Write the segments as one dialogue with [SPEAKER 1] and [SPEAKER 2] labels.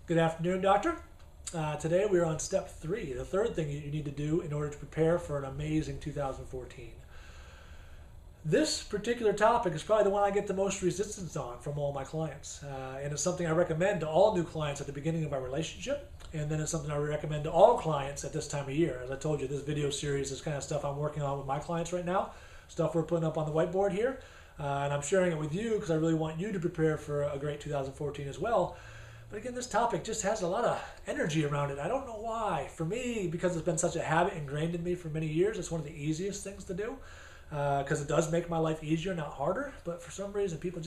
[SPEAKER 1] Good afternoon, doctor. Today we are on step 3, the third thing you need to do in order to prepare for an amazing 2014. This particular topic is probably the one I get the most resistance on from all my clients. And it's something I recommend to all new clients at the beginning of our relationship. And then it's something I recommend to all clients at this time of year. As I told you, this video series is kind of stuff I'm working on with my clients right now, stuff we're putting up on the whiteboard here. And I'm sharing it with you because I really want you to prepare for a great 2014 as well. But again, this topic just has a lot of energy around it. I don't know why. For me, because it's been such a habit ingrained in me for many years, it's one of the easiest things to do because it does make my life easier, not harder. But for some reason, people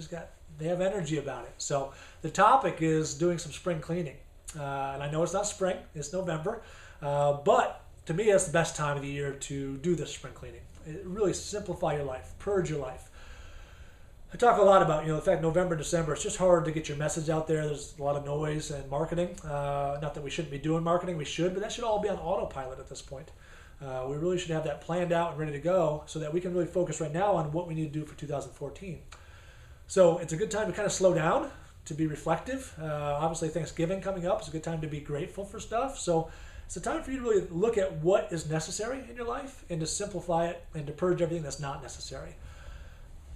[SPEAKER 1] they have energy about it. So the topic is doing some spring cleaning. And I know it's not spring, it's November. But to me, that's the best time of the year to do this spring cleaning. It really simplify your life, purge your life. I talk a lot about, the fact November, December, it's just hard to get your message out there. There's a lot of noise and marketing. Not that we shouldn't be doing marketing, we should, but that should all be on autopilot at this point. We really should have that planned out and ready to go so that we can really focus right now on what we need to do for 2014. So it's a good time to kind of slow down, to be reflective. Obviously, Thanksgiving coming up is a good time to be grateful for stuff. So it's a time for you to really look at what is necessary in your life and to simplify it and to purge everything that's not necessary.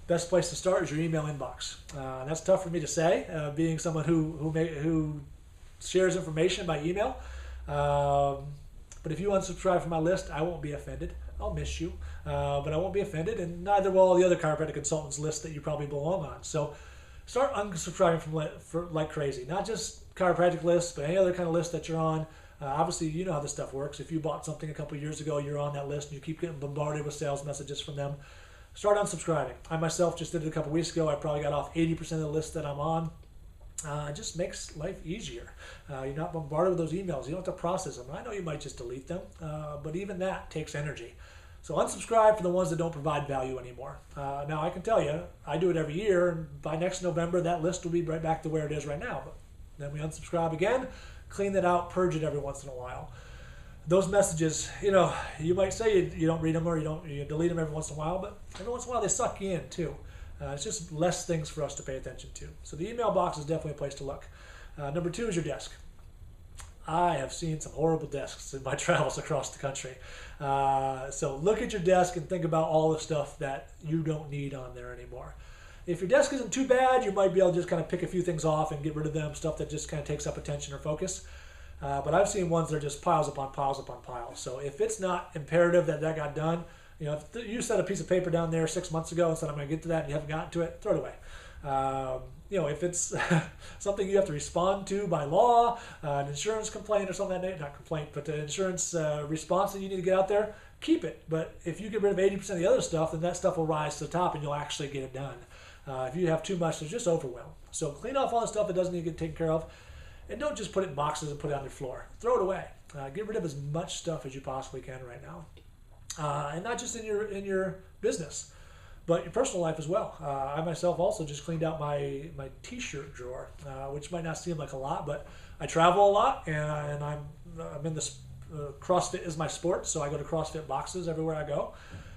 [SPEAKER 1] Best place to start is your email inbox. That's tough for me to say, being someone who shares information by email. But if you unsubscribe from my list, I won't be offended. I'll miss you, but I won't be offended, and neither will all the other chiropractic consultants list that you probably belong on. So start unsubscribing from like crazy. Not just chiropractic lists, but any other kind of list that you're on. Obviously, you know how this stuff works. If you bought something a couple years ago, you're on that list, and you keep getting bombarded with sales messages from them. Start unsubscribing. I myself just did it a couple weeks ago. I probably got off 80% of the list that I'm on. It just makes life easier. You're not bombarded with those emails. You don't have to process them. I know you might just delete them, but even that takes energy. So unsubscribe for the ones that don't provide value anymore. Now, I can tell you, I do it every year, and by next November, that list will be right back to where it is right now. But then we unsubscribe again, clean that out, purge it every once in a while. Those messages, you might say you don't read them or you delete them every once in a while, but every once in a while they suck you in too. It's just less things for us to pay attention to. So the email box is definitely a place to look. Number 2 is your desk. I have seen some horrible desks in my travels across the country. So look at your desk and think about all the stuff that you don't need on there anymore. If your desk isn't too bad, you might be able to just kind of pick a few things off and get rid of them, stuff that just kind of takes up attention or focus. But I've seen ones that are just piles upon piles upon piles. So if it's not imperative that got done, if you set a piece of paper down there 6 months ago and said, I'm going to get to that, and you haven't gotten to it, throw it away. If it's something you have to respond to by law, an insurance complaint or something like that, not complaint, but an insurance response that you need to get out there, keep it. But if you get rid of 80% of the other stuff, then that stuff will rise to the top and you'll actually get it done. If you have too much, there's just overwhelm. So clean off all the stuff that doesn't need to get taken care of. And don't just put it in boxes and put it on your floor. Throw it away. Get rid of as much stuff as you possibly can right now. And not just in your business, but your personal life as well. I myself also just cleaned out my T-shirt drawer, which might not seem like a lot, but I travel a lot, and I'm in this CrossFit is my sport, so I go to CrossFit boxes everywhere I go.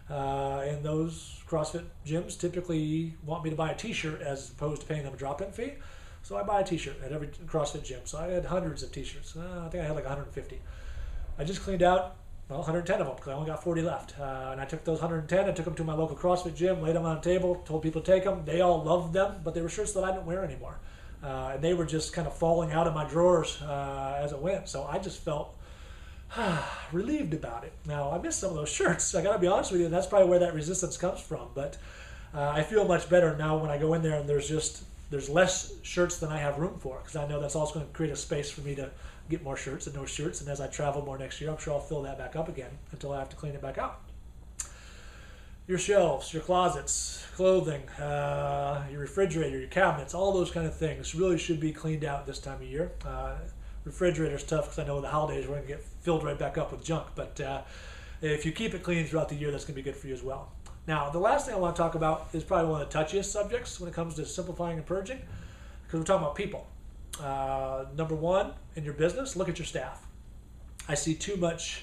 [SPEAKER 1] And those CrossFit gyms typically want me to buy a T-shirt as opposed to paying them a drop-in fee. So I buy a T-shirt at every CrossFit gym. So I had hundreds of T-shirts. I think I had like 150. I just cleaned out 110 of them because I only got 40 left. And I took those 110, I took them to my local CrossFit gym, laid them on a table, told people to take them. They all loved them, but they were shirts that I didn't wear anymore. And they were just kind of falling out of my drawers as it went. So I just felt relieved about it. Now, I miss some of those shirts. I got to be honest with you. That's probably where that resistance comes from. But I feel much better now when I go in there and there's less shirts than I have room for, because I know that's also going to create a space for me to get more shirts and those shirts. And as I travel more next year, I'm sure I'll fill that back up again until I have to clean it back out. Your shelves, your closets, clothing, your refrigerator, your cabinets, all those kind of things really should be cleaned out this time of year. Refrigerator's tough because I know the holidays we're going to get filled right back up with junk. But if you keep it clean throughout the year, that's going to be good for you as well. Now, the last thing I want to talk about is probably one of the touchiest subjects when it comes to simplifying and purging, because we're talking about people. Number 1, in your business, look at your staff. I see too much,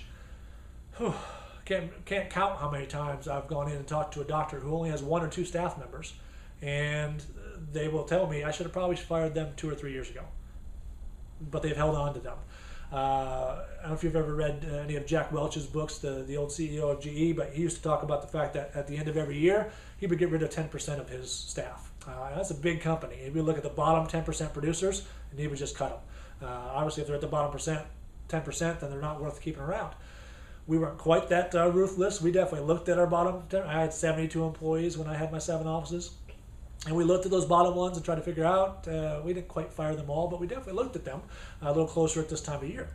[SPEAKER 1] can't count how many times I've gone in and talked to a doctor who only has 1 or 2 staff members, and they will tell me I should have probably fired them 2 or 3 years ago. 'Cause I know the holidays we're going to get filled right back up with junk. But if you keep it clean throughout the year, that's going to be good for you as well. but they've held on to them. I don't know if you've ever read any of Jack Welch's books, the old CEO of GE, but he used to talk about the fact that at the end of every year, he would get rid of 10% of his staff. That's a big company. He would look at the bottom 10% producers, and he would just cut them. Obviously, if they're at the bottom 10%, then they're not worth keeping around. We weren't quite that ruthless. We definitely looked at our bottom 10. I had 72 employees when I had my 7 offices. And we looked at those bottom ones and tried to figure out, we didn't quite fire them all, but we definitely looked at them a little closer at this time of year.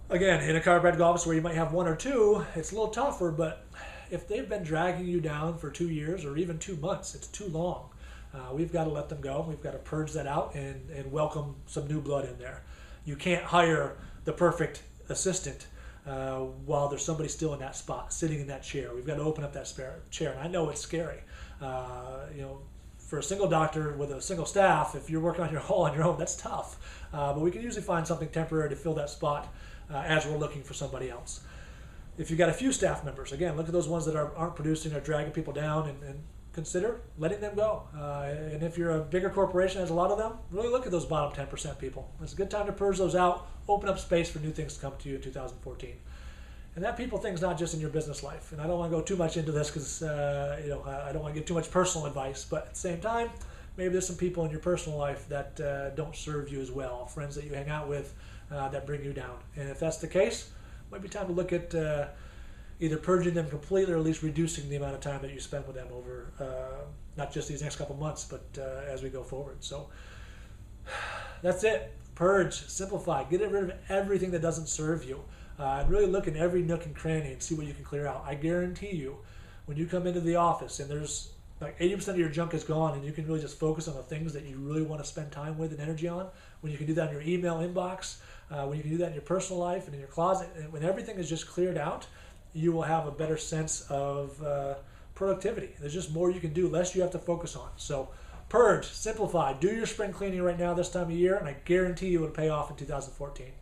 [SPEAKER 1] Again, in a chiropractic office where you might have 1 or 2, it's a little tougher, but if they've been dragging you down for 2 years or even 2 months, it's too long. We've got to let them go. We've got to purge that out and welcome some new blood in there. You can't hire the perfect assistant while there's somebody still in that spot, sitting in that chair. We've got to open up that chair, and I know it's scary. For a single doctor with a single staff, if you're working on your all on your own, that's tough. But we can usually find something temporary to fill that spot as we're looking for somebody else. If you've got a few staff members, again, look at those ones that aren't producing or dragging people down and consider letting them go. And if you're a bigger corporation, has a lot of them, really look at those bottom 10% people. It's a good time to purge those out, open up space for new things to come to you in 2014. And that people thing's not just in your business life. And I don't want to go too much into this because I don't want to give too much personal advice. But at the same time, maybe there's some people in your personal life that don't serve you as well, friends that you hang out with that bring you down. And if that's the case, it might be time to look at either purging them completely or at least reducing the amount of time that you spend with them over not just these next couple months, but as we go forward. So that's it. Purge, simplify, get rid of everything that doesn't serve you. And really look in every nook and cranny and see what you can clear out. I guarantee you, when you come into the office and there's like 80% of your junk is gone and you can really just focus on the things that you really want to spend time with and energy on, when you can do that in your email inbox, when you can do that in your personal life and in your closet, and when everything is just cleared out, you will have a better sense of productivity. There's just more you can do, less you have to focus on. So purge, simplify, do your spring cleaning right now this time of year, and I guarantee you it'll pay off in 2014.